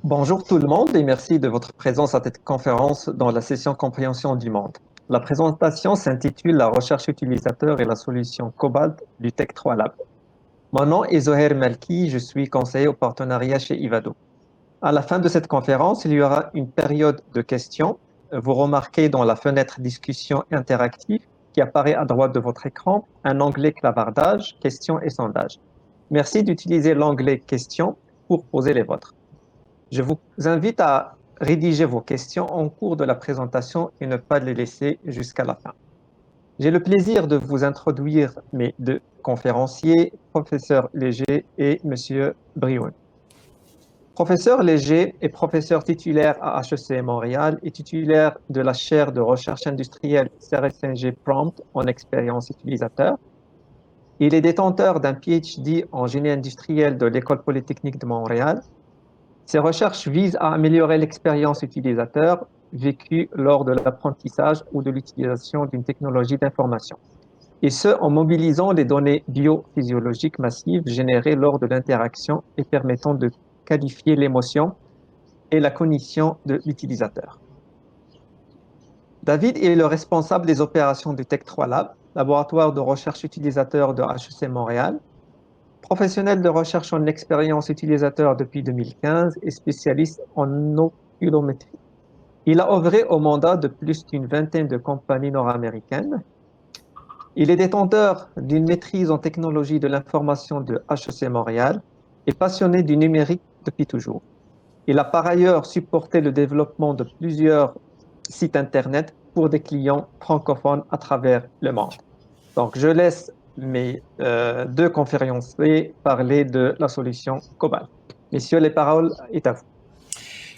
Bonjour tout le monde et merci de votre présence à cette conférence dans la session Compréhension du monde. La présentation s'intitule La recherche utilisateur et la solution Cobalt du Tech 3 Lab. Mon nom est Zoher Malki, je suis conseiller au partenariat chez Ivado. À la fin de cette conférence, il y aura une période de questions. Vous remarquez dans la fenêtre discussion interactive qui apparaît à droite de votre écran un onglet clavardage, questions et sondages. Merci d'utiliser l'onglet questions pour poser les vôtres. Je vous invite à rédiger vos questions en cours de la présentation et ne pas les laisser jusqu'à la fin. J'ai le plaisir de vous introduire mes deux conférenciers, professeur Léger et monsieur Brioun. Professeur Léger est professeur titulaire à HEC Montréal et titulaire de la chaire de recherche industrielle CRSNG Prompt en expérience utilisateur. Il est détenteur d'un PhD en génie industriel de l'École polytechnique de Montréal. Ces recherches visent à améliorer l'expérience utilisateur vécue lors de l'apprentissage ou de l'utilisation d'une technologie d'information, et ce en mobilisant les données biophysiologiques massives générées lors de l'interaction et permettant de qualifier l'émotion et la cognition de l'utilisateur. David est le responsable des opérations du Tech 3 Lab, laboratoire de recherche utilisateur de HEC Montréal, professionnel de recherche en expérience utilisateur depuis 2015 et spécialiste en oculométrie. Il a œuvré au mandat de plus d'une vingtaine de compagnies nord-américaines. Il est détenteur d'une maîtrise en technologie de l'information de HEC Montréal et passionné du numérique depuis toujours. Il a par ailleurs supporté le développement de plusieurs sites Internet pour des clients francophones à travers le monde. Donc, je laisse mes deux conférenciers parler de la solution Cobalt. Messieurs, les paroles est à vous.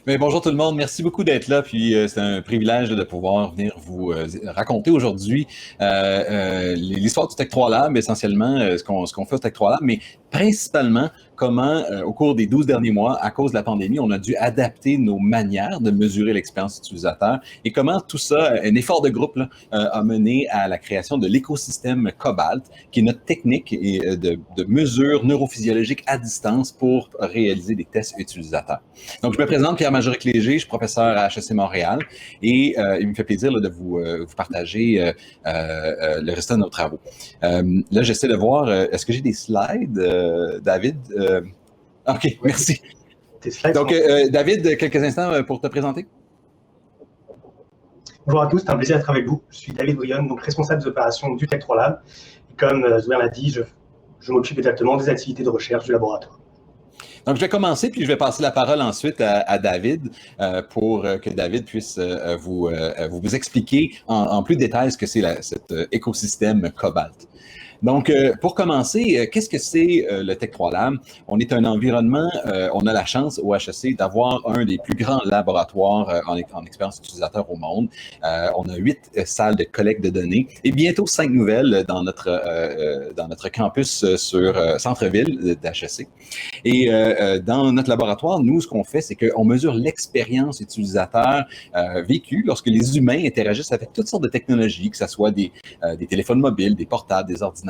Mais bonjour tout le monde, merci beaucoup d'être là. Puis c'est un privilège de pouvoir venir vous raconter aujourd'hui l'histoire du Tech 3 Lab, essentiellement ce qu'on fait au Tech 3 Lab, mais principalement comment, au cours des 12 derniers mois, à cause de la pandémie, on a dû adapter nos manières de mesurer l'expérience utilisateur et comment tout ça, un effort de groupe, là, a mené à la création de l'écosystème Cobalt, qui est notre technique de mesure neurophysiologique à distance pour réaliser des tests utilisateurs. Donc, je me présente, Pierre-Majoric Léger, je suis professeur à HEC Montréal et il me fait plaisir là, de vous partager le restant de nos travaux. Là, j'essaie de voir, est-ce que j'ai des slides, David? OK, oui. Merci. Donc, David, quelques instants pour te présenter. Bonjour à tous, c'est un plaisir d'être avec vous. Je suis David Brioun, donc responsable des opérations du Tech 3 Lab. Et comme Zoher l'a dit, je m'occupe exactement des activités de recherche du laboratoire. Donc, je vais commencer, puis je vais passer la parole ensuite à David pour que David puisse vous expliquer en plus de détails ce que c'est cet écosystème Cobalt. Donc, pour commencer, qu'est-ce que c'est le Tech 3 Lab? On est un environnement, on a la chance au HEC d'avoir un des plus grands laboratoires en expérience utilisateur au monde. On a 8 salles de collecte de données et bientôt 5 nouvelles dans notre campus sur centre-ville d'HEC. Et dans notre laboratoire, nous, ce qu'on fait, c'est qu'on mesure l'expérience utilisateur vécue lorsque les humains interagissent avec toutes sortes de technologies, que ce soit des téléphones mobiles, des portables, des ordinateurs.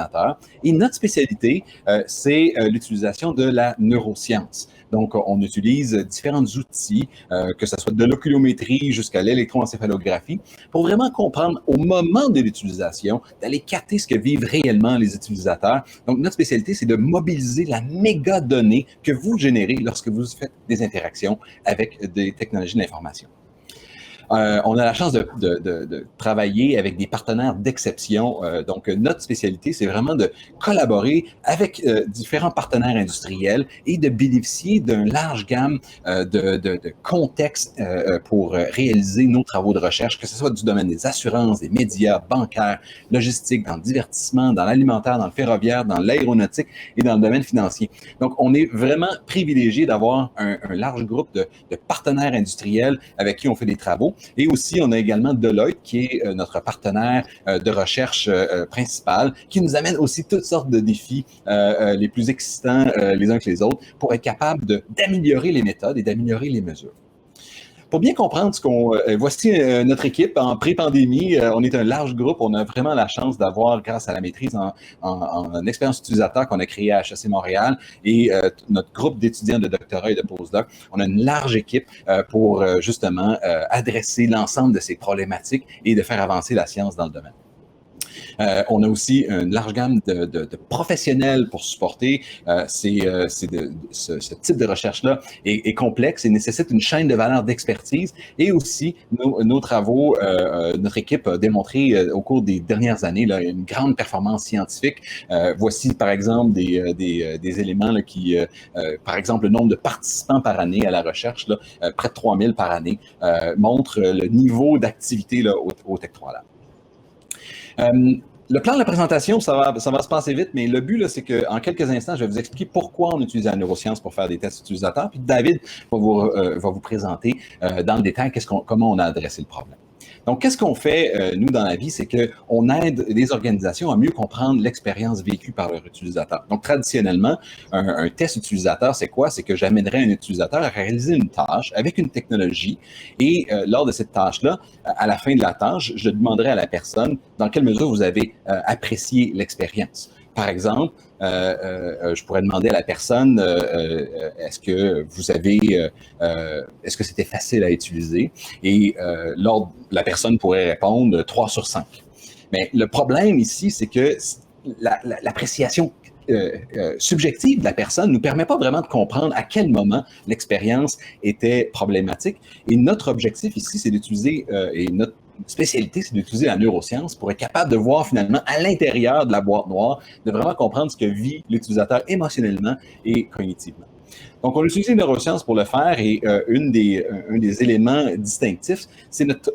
Et notre spécialité, c'est l'utilisation de la neuroscience. Donc, on utilise différents outils, que ce soit de l'oculométrie jusqu'à l'électroencéphalographie, pour vraiment comprendre au moment de l'utilisation, d'aller capter ce que vivent réellement les utilisateurs. Donc, notre spécialité, c'est de mobiliser la méga donnée que vous générez lorsque vous faites des interactions avec des technologies de l'information. On a la chance de travailler avec des partenaires d'exception. Donc, notre spécialité, c'est vraiment de collaborer avec différents partenaires industriels et de bénéficier d'un large gamme de contextes pour réaliser nos travaux de recherche, que ce soit du domaine des assurances, des médias, bancaires, logistiques, dans le divertissement, dans l'alimentaire, dans le ferroviaire, dans l'aéronautique et dans le domaine financier. Donc, on est vraiment privilégié d'avoir un large groupe de partenaires industriels avec qui on fait des travaux. Et aussi, on a également Deloitte, qui est notre partenaire de recherche principal, qui nous amène aussi toutes sortes de défis les plus excitants les uns que les autres pour être capable d'améliorer les méthodes et d'améliorer les mesures. Pour bien comprendre voici notre équipe en pré-pandémie. On est un large groupe. On a vraiment la chance d'avoir, grâce à la maîtrise en expérience utilisateur qu'on a créée à HEC Montréal et notre groupe d'étudiants de doctorat et de postdoc, on a une large équipe pour justement adresser l'ensemble de ces problématiques et de faire avancer la science dans le domaine. On a aussi une large gamme de professionnels pour supporter. Ce type de recherche-là est complexe et nécessite une chaîne de valeur d'expertise. Et aussi, nos travaux, notre équipe a démontré au cours des dernières années là, une grande performance scientifique. Voici, par exemple, des éléments là, qui, par exemple, le nombre de participants par année à la recherche, là, près de 3000 par année, montre le niveau d'activité là, au Tech 3 Lab. Le plan de la présentation, ça va se passer vite, mais le but, là, c'est qu'en quelques instants, je vais vous expliquer pourquoi on utilise la neuroscience pour faire des tests utilisateurs. Puis David va vous présenter dans le détail comment on a adressé le problème. Donc, qu'est-ce qu'on fait, nous, dans la vie? C'est qu'on aide les organisations à mieux comprendre l'expérience vécue par leur utilisateur. Donc, traditionnellement, un test utilisateur, c'est quoi? C'est que j'amènerais un utilisateur à réaliser une tâche avec une technologie et lors de cette tâche-là, à la fin de la tâche, je demanderai à la personne dans quelle mesure vous avez apprécié l'expérience. Par exemple, je pourrais demander à la personne est-ce que c'était facile à utiliser et la personne pourrait répondre 3 sur 5. Mais le problème ici, c'est que l'appréciation subjective de la personne ne nous permet pas vraiment de comprendre à quel moment l'expérience était problématique. Et notre objectif ici, c'est d'utiliser, et notre spécialité, c'est d'utiliser la neuroscience pour être capable de voir finalement à l'intérieur de la boîte noire, de vraiment comprendre ce que vit l'utilisateur émotionnellement et cognitivement. Donc, on utilise les neurosciences pour le faire et un des éléments distinctifs, c'est notre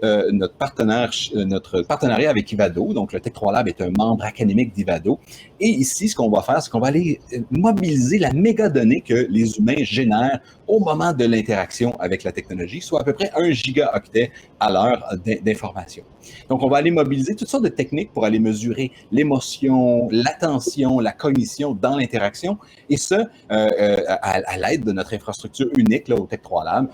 partenariat avec Ivado. Donc, le Tech 3 Lab est un membre académique d'Ivado. Et ici, ce qu'on va faire, c'est qu'on va aller mobiliser la mégadonnée que les humains génèrent au moment de l'interaction avec la technologie, soit à peu près 1 gigaoctet à l'heure d'information. Donc, on va aller mobiliser toutes sortes de techniques pour aller mesurer l'émotion, l'attention, la cognition dans l'interaction, et ce, à l'aide de notre infrastructure unique là, au Tech 3 Lab,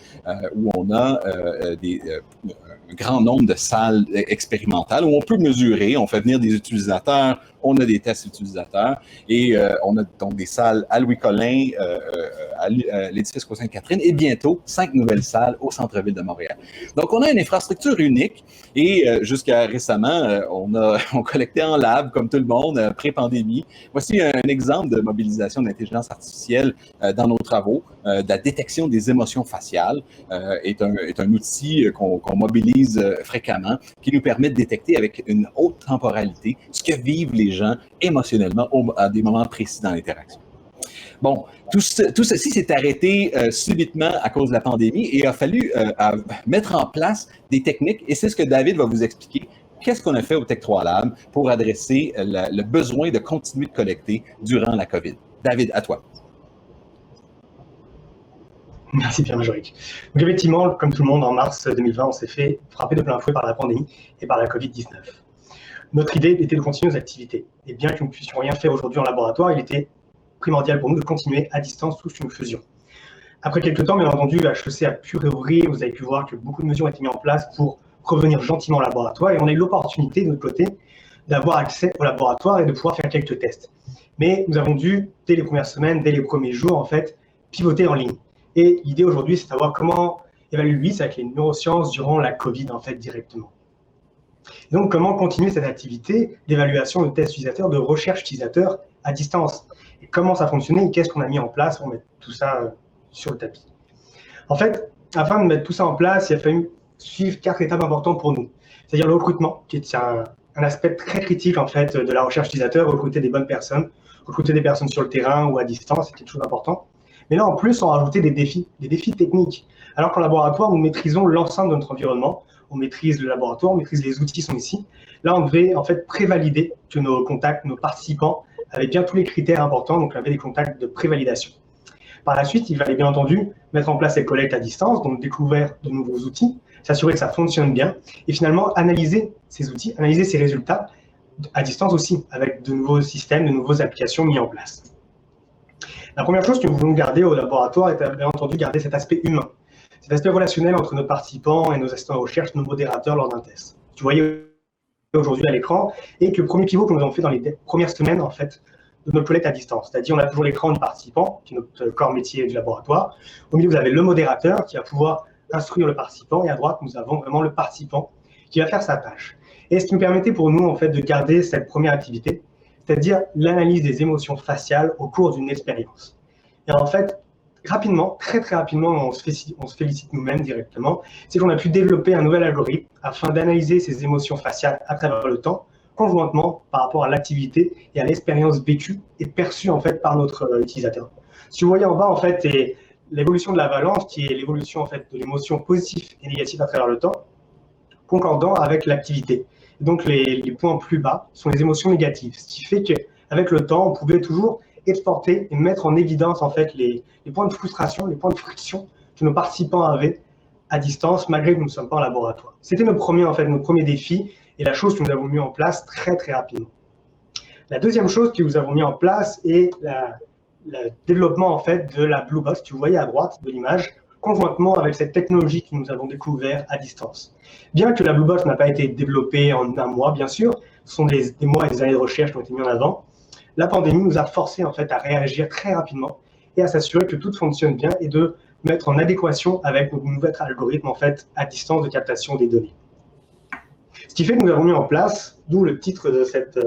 où on a un grand nombre de salles expérimentales où on peut mesurer, on fait venir des utilisateurs, on a des tests utilisateurs et on a donc des salles à Louis-Collin, à l'édifice Côte-Sainte-Catherine et bientôt 5 nouvelles salles au centre-ville de Montréal. Donc, on a une infrastructure unique et jusqu'à récemment, on collectait en lab comme tout le monde, pré-pandémie. Voici un exemple de mobilisation d'intelligence artificielle dans nos travaux. De la détection des émotions faciales est un outil qu'on mobilise fréquemment qui nous permet de détecter avec une haute temporalité ce que vivent les gens émotionnellement à des moments précis dans l'interaction. Bon, tout ceci s'est arrêté subitement à cause de la pandémie et a fallu mettre en place des techniques et c'est ce que David va vous expliquer. Qu'est-ce qu'on a fait au Tech 3 Lab pour adresser le besoin de continuer de collecter durant la COVID? David, à toi. Merci Pierre-Majoric. Donc effectivement, comme tout le monde, en mars 2020, on s'est fait frapper de plein fouet par la pandémie et par la Covid-19. Notre idée était de continuer nos activités. Et bien que nous ne puissions rien faire aujourd'hui en laboratoire, il était primordial pour nous de continuer à distance tout ce que nous faisions. Après quelques temps, bien entendu, HEC a pu réouvrir. Vous avez pu voir que beaucoup de mesures ont été mises en place pour revenir gentiment au laboratoire. Et on a eu l'opportunité, de notre côté, d'avoir accès au laboratoire et de pouvoir faire quelques tests. Mais nous avons dû, dès les premières semaines, dès les premiers jours, en fait, pivoter en ligne. Et l'idée aujourd'hui, c'est de savoir comment évaluer l'UX avec les neurosciences durant la Covid, en fait, directement. Et donc, comment continuer cette activité d'évaluation de tests utilisateurs, de recherche utilisateur à distance? Et comment ça fonctionnait et qu'est-ce qu'on a mis en place pour mettre tout ça sur le tapis? En fait, afin de mettre tout ça en place, il a fallu suivre 4 étapes importantes pour nous. C'est-à-dire le recrutement, qui est un aspect très critique, en fait, de la recherche utilisateur, recruter des bonnes personnes, recruter des personnes sur le terrain ou à distance, c'est quelque chose d'important. Mais là, en plus, on a rajouté des défis techniques. Alors qu'en laboratoire, nous maîtrisons l'ensemble de notre environnement. On maîtrise le laboratoire, on maîtrise les outils qui sont ici. Là, on devait en fait prévalider que nos contacts, nos participants avaient bien tous les critères importants. Donc, on avait des contacts de prévalidation. Par la suite, il fallait bien entendu mettre en place ces collectes à distance, donc découvrir de nouveaux outils, s'assurer que ça fonctionne bien et finalement analyser ces outils, analyser ces résultats à distance aussi, avec de nouveaux systèmes, de nouvelles applications mis en place. La première chose que nous voulons garder au laboratoire est bien entendu garder cet aspect humain. cet aspect relationnel entre nos participants et nos assistants de recherche, nos modérateurs lors d'un test. Tu voyais aujourd'hui à l'écran, et que le premier pivot que nous avons fait dans les premières semaines, en fait, de notre collecte à distance. C'est-à-dire, on a toujours l'écran du participant, qui est notre corps métier du laboratoire. Au milieu, vous avez le modérateur qui va pouvoir instruire le participant, et à droite, nous avons vraiment le participant qui va faire sa tâche. Et ce qui nous permettait pour nous, en fait, de garder cette première activité, c'est-à-dire l'analyse des émotions faciales au cours d'une expérience. Et en fait, rapidement, très rapidement, on se félicite nous-mêmes directement, c'est qu'on a pu développer un nouvel algorithme afin d'analyser ces émotions faciales à travers le temps, conjointement par rapport à l'activité et à l'expérience vécue et perçue en fait par notre utilisateur. Si vous voyez en bas, en fait, c'est l'évolution de la valence, qui est l'évolution en fait de l'émotion positive et négative à travers le temps, concordant avec l'activité. Donc les points plus bas sont les émotions négatives, ce qui fait qu'avec le temps, on pouvait toujours exporter et mettre en évidence en fait les points de frustration, les points de friction que nos participants avaient à distance malgré que nous ne sommes pas en laboratoire. C'était notre premier défi et la chose que nous avons mis en place très rapidement. La deuxième chose que nous avons mis en place est le développement en fait de la Blue Box que vous voyez à droite de l'image, conjointement avec cette technologie que nous avons découvert à distance. Bien que la Blue Box n'a pas été développée en un mois, bien sûr, ce sont des mois et des années de recherche qui ont été mis en avant. La pandémie nous a forcé en fait à réagir très rapidement et à s'assurer que tout fonctionne bien et de mettre en adéquation avec nos nouveaux algorithmes en fait à distance de captation des données. Ce qui fait que nous avons mis en place, d'où le titre de cette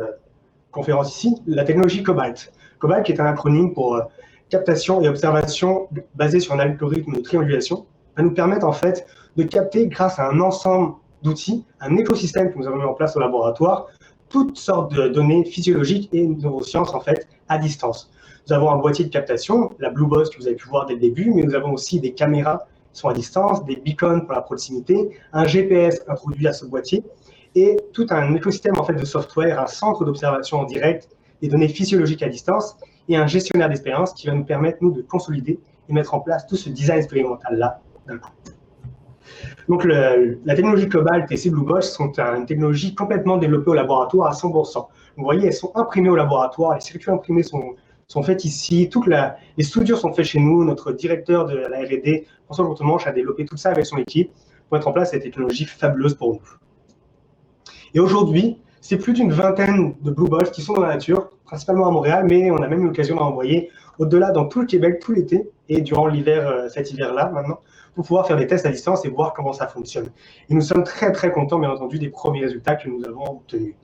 conférence ici, la technologie Cobalt. Cobalt qui est un acronyme pour captation et observation basée sur un algorithme de triangulation, va nous permettre en fait de capter grâce à un ensemble d'outils, un écosystème que nous avons mis en place au laboratoire, toutes sortes de données physiologiques et neurosciences en fait à distance. Nous avons un boîtier de captation, la Blue Box que vous avez pu voir dès le début, mais nous avons aussi des caméras qui sont à distance, des beacons pour la proximité, un GPS introduit à ce boîtier et tout un écosystème en fait de software, un centre d'observation en direct des données physiologiques à distance et un gestionnaire d'expérience qui va nous permettre nous de consolider et mettre en place tout ce design expérimental là d'un coup. Donc la technologie Cobalt et ces Blue Box sont une technologie complètement développée au laboratoire à 100%. Vous voyez, elles sont imprimées au laboratoire, les circuits imprimés sont faits ici, les soudures sont faites chez nous, notre directeur de la R&D, François Courtemanche, a développé tout ça avec son équipe pour mettre en place cette technologie fabuleuse pour nous. Et aujourd'hui, c'est plus d'une vingtaine de Blue Box qui sont dans la nature, principalement à Montréal, mais on a même eu l'occasion d'en envoyer au-delà dans tout le Québec, tout l'été, et durant l'hiver, cet hiver-là maintenant, pour pouvoir faire des tests à distance et voir comment ça fonctionne. Et nous sommes très contents, bien entendu, des premiers résultats que nous avons obtenus.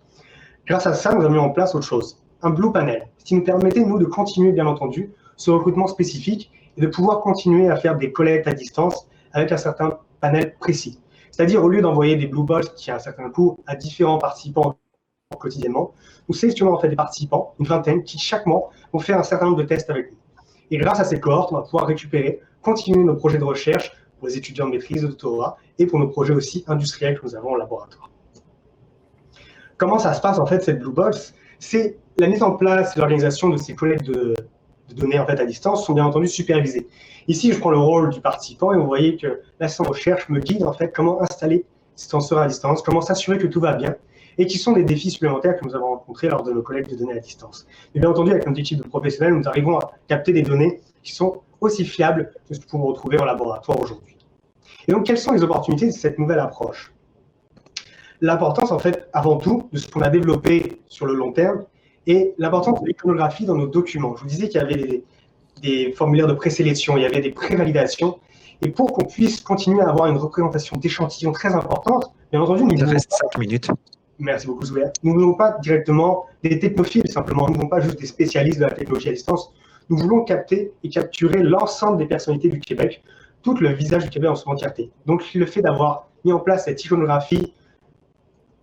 Grâce à ça, nous avons mis en place autre chose, un Blue Panel, ce qui nous permettait, nous, de continuer, bien entendu, ce recrutement spécifique et de pouvoir continuer à faire des collectes à distance avec un certain panel précis. C'est-à-dire, au lieu d'envoyer des Blue Box qui a un certain coût à différents participants quotidiennement, nous sélectionnons en fait des participants, une vingtaine, qui chaque mois vont faire un certain nombre de tests avec nous. Et grâce à ces cohortes, on va pouvoir récupérer, continuer nos projets de recherche pour les étudiants de maîtrise, de doctorat, et pour nos projets aussi industriels que nous avons au laboratoire. Comment ça se passe en fait cette Blue Box? C'est la mise en place et l'organisation de ces collectes de données en fait à distance sont bien entendu supervisées. Ici, je prends le rôle du participant et vous voyez que l'assistant de recherche me guide en fait comment installer ces senseurs à distance, comment s'assurer que tout va bien, et qui sont des défis supplémentaires que nous avons rencontrés lors de nos collectes de données à distance. Mais bien entendu, avec notre équipe de professionnels, nous arrivons à capter des données qui sont aussi fiables que ce que nous pouvons retrouver en laboratoire aujourd'hui. Et donc, quelles sont les opportunités de cette nouvelle approche? L'importance, en fait, avant tout, de ce qu'on a développé sur le long terme et l'importance de l'iconographie dans nos documents. Je vous disais qu'il y avait des formulaires de présélection, il y avait des prévalidations. Et pour qu'on puisse continuer à avoir une représentation d'échantillons très importante, bien entendu, il reste 5 minutes. Merci beaucoup, Zoubert. Nous ne voulons pas directement des technophiles, simplement. Nous ne voulons pas juste des spécialistes de la technologie à distance. Nous voulons capter et capturer l'ensemble des personnalités du Québec, tout le visage du Québec en son entièreté. Donc, le fait d'avoir mis en place cette iconographie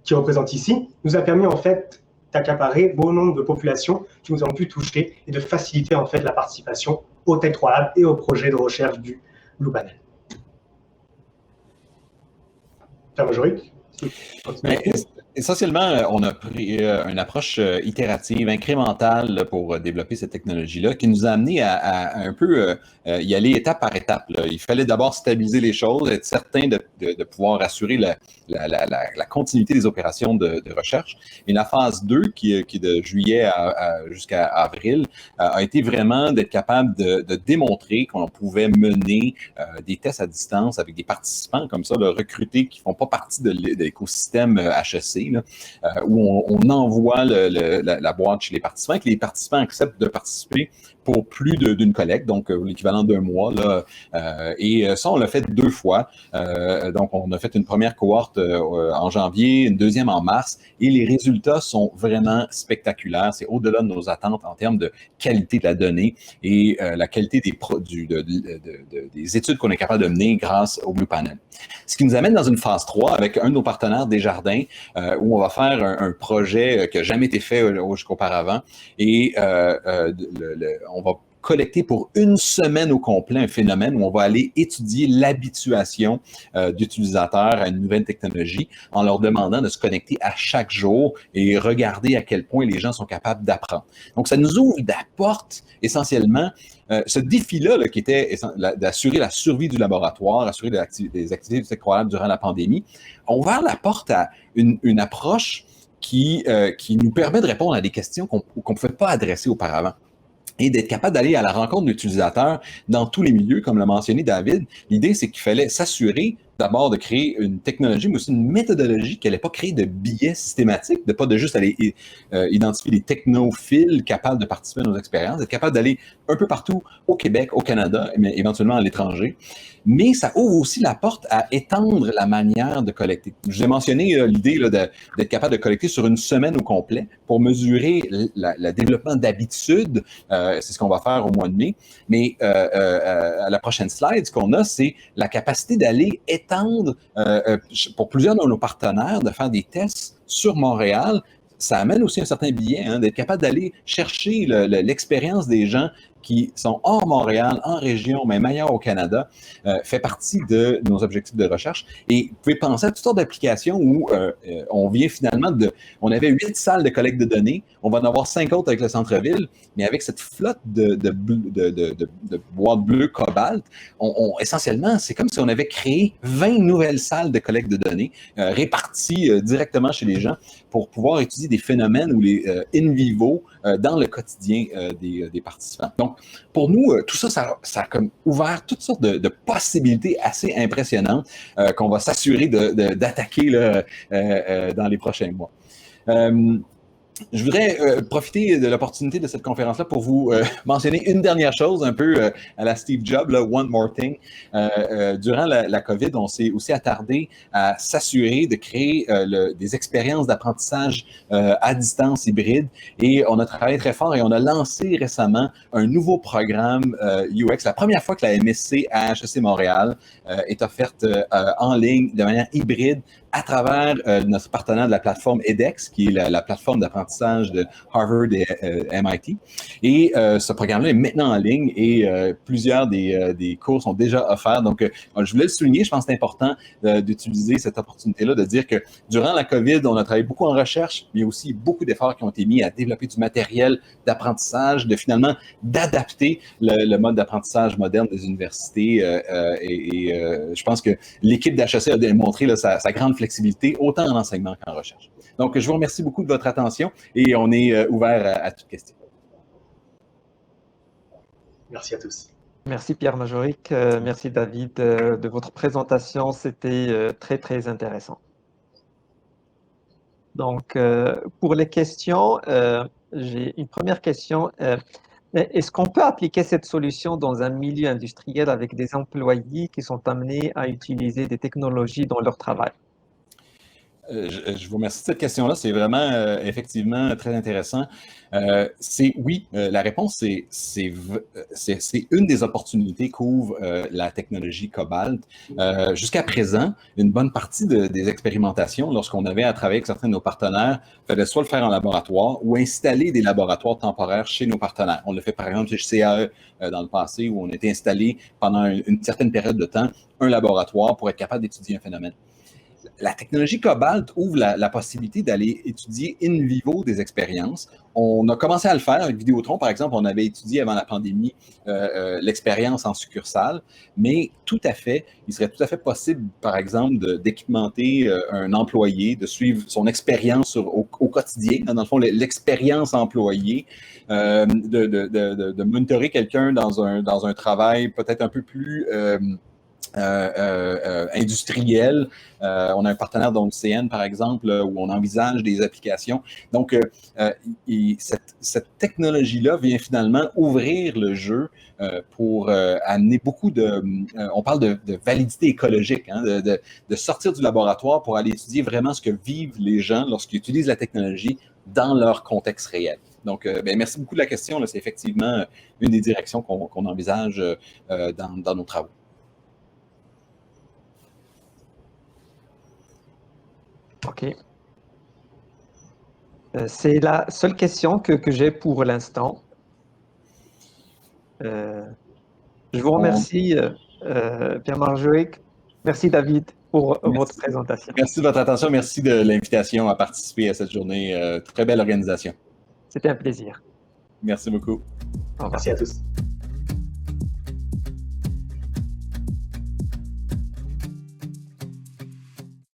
qui représente ici, nous a permis en fait d'accaparer bon nombre de populations que nous avons pu toucher et de faciliter en fait la participation au Tech 3 Lab et au projet de recherche du Blue Panel. Pierre Majoric. Ben, essentiellement, on a pris une approche itérative, incrémentale là, pour développer cette technologie-là, qui nous a amené à un peu y aller étape par étape, là. Il fallait d'abord stabiliser les choses, être certain de pouvoir assurer la continuité des opérations de recherche. Et la phase 2, qui est de juillet jusqu'à avril, a été vraiment d'être capable de démontrer qu'on pouvait mener des tests à distance avec des participants comme ça, là, recrutés qui ne font pas partie de l'écosystème HEC, là, où on envoie la boîte chez les participants et que les participants acceptent de participer pour plus d'une collecte, donc l'équivalent d'un mois. Là, et ça, on l'a fait 2 fois. Donc, on a fait une première cohorte en janvier, une deuxième en mars, et les résultats sont vraiment spectaculaires. C'est au-delà de nos attentes en termes de qualité de la donnée et la qualité des études qu'on est capable de mener grâce au Blue Panel. Ce qui nous amène dans une phase 3 avec un de nos partenaires Desjardins, où on va faire un projet qui n'a jamais été fait jusqu'auparavant, et on va collecter pour une semaine au complet un phénomène où on va aller étudier l'habituation d'utilisateurs à une nouvelle technologie en leur demandant de se connecter à chaque jour et regarder à quel point les gens sont capables d'apprendre. Donc, ça nous ouvre la porte essentiellement. Ce défi-là, qui était d'assurer la survie du laboratoire, assurer des activités du secteur lab durant la pandémie, a ouvert la porte à une approche qui nous permet de répondre à des questions qu'on ne pouvait pas adresser auparavant, et d'être capable d'aller à la rencontre de l'utilisateur dans tous les milieux, comme l'a mentionné David. L'idée, c'est qu'il fallait s'assurer d'abord de créer une technologie, mais aussi une méthodologie qui n'allait pas créer de biais systématiques, de juste aller identifier les technophiles capables de participer à nos expériences, d'être capable d'aller un peu partout au Québec, au Canada, mais éventuellement à l'étranger. Mais ça ouvre aussi la porte à étendre la manière de collecter. Je vous ai mentionné l'idée d'être capable de collecter sur une semaine au complet pour mesurer le développement d'habitudes. C'est ce qu'on va faire au mois de mai. Mais à la prochaine slide, ce qu'on a, c'est la capacité d'aller étendre pour plusieurs de nos partenaires, de faire des tests sur Montréal. Ça amène aussi un certain biais, d'être capable d'aller chercher l'expérience des gens qui sont hors Montréal, en région, même ailleurs au Canada, fait partie de nos objectifs de recherche. Et vous pouvez penser à toutes sortes d'applications où on vient finalement on avait 8 salles de collecte de données, on va en avoir 5 autres avec le centre-ville, mais avec cette flotte de boîtes bleues cobalt, essentiellement, c'est comme si on avait créé 20 nouvelles salles de collecte de données réparties directement chez les gens pour pouvoir étudier des phénomènes ou les in vivo dans le quotidien des participants. Donc, pour nous, tout ça, ça a comme ouvert toutes sortes de possibilités assez impressionnantes qu'on va s'assurer d'attaquer dans les prochains mois. Je voudrais profiter de l'opportunité de cette conférence-là pour vous mentionner une dernière chose, un peu à la Steve Jobs, là, one more thing. Durant la COVID, on s'est aussi attardé à s'assurer de créer des expériences d'apprentissage à distance hybride, et on a travaillé très fort et on a lancé récemment un nouveau programme UX. La première fois que la MSC à HEC Montréal est offerte en ligne de manière hybride à travers notre partenaire de la plateforme edX, qui est la plateforme d'apprentissage de Harvard et MIT. Et ce programme-là est maintenant en ligne et plusieurs des cours sont déjà offerts. Donc, je voulais le souligner, je pense que c'est important d'utiliser cette opportunité-là, de dire que durant la COVID, on a travaillé beaucoup en recherche, mais aussi beaucoup d'efforts qui ont été mis à développer du matériel d'apprentissage, d'adapter le mode d'apprentissage moderne des universités. Je pense que l'équipe d'HEC a démontré sa grande flexibilité, autant en enseignement qu'en recherche. Donc, je vous remercie beaucoup de votre attention et on est ouvert à toute question. Merci à tous. Merci Pierre Majoric, merci David de votre présentation, c'était très très intéressant. Donc, pour les questions, j'ai une première question. Est-ce qu'on peut appliquer cette solution dans un milieu industriel avec des employés qui sont amenés à utiliser des technologies dans leur travail? Je vous remercie de cette question-là. C'est vraiment effectivement très intéressant. Oui, la réponse, c'est une des opportunités qu'ouvre la technologie Cobalt. Jusqu'à présent, une bonne partie des expérimentations, lorsqu'on avait à travailler avec certains de nos partenaires, fallait soit le faire en laboratoire ou installer des laboratoires temporaires chez nos partenaires. On l'a fait par exemple chez CAE dans le passé, où on était installé pendant une certaine période de temps un laboratoire pour être capable d'étudier un phénomène. la technologie Cobalt ouvre la possibilité d'aller étudier in vivo des expériences. On a commencé à le faire avec Vidéotron, par exemple. On avait étudié avant la pandémie l'expérience en succursale, mais il serait tout à fait possible, par exemple, d'équipementer un employé, de suivre son expérience au quotidien, dans le fond, l'expérience employée, de monitorer quelqu'un dans un travail peut-être un peu plus industriel. On a un partenaire dans l'OCN, par exemple, où on envisage des applications. Donc, cette technologie-là vient finalement ouvrir le jeu pour amener beaucoup de... on parle de validité écologique, hein, de sortir du laboratoire pour aller étudier vraiment ce que vivent les gens lorsqu'ils utilisent la technologie dans leur contexte réel. Donc, merci beaucoup de la question. C'est effectivement une des directions qu'on envisage dans nos travaux. OK. C'est la seule question que j'ai pour l'instant. Je vous remercie, Pierre-Marc. Merci, David, pour votre présentation. Merci de votre attention. Merci de l'invitation à participer à cette journée. Très belle organisation. C'était un plaisir. Merci beaucoup. Au revoir. Merci à tous.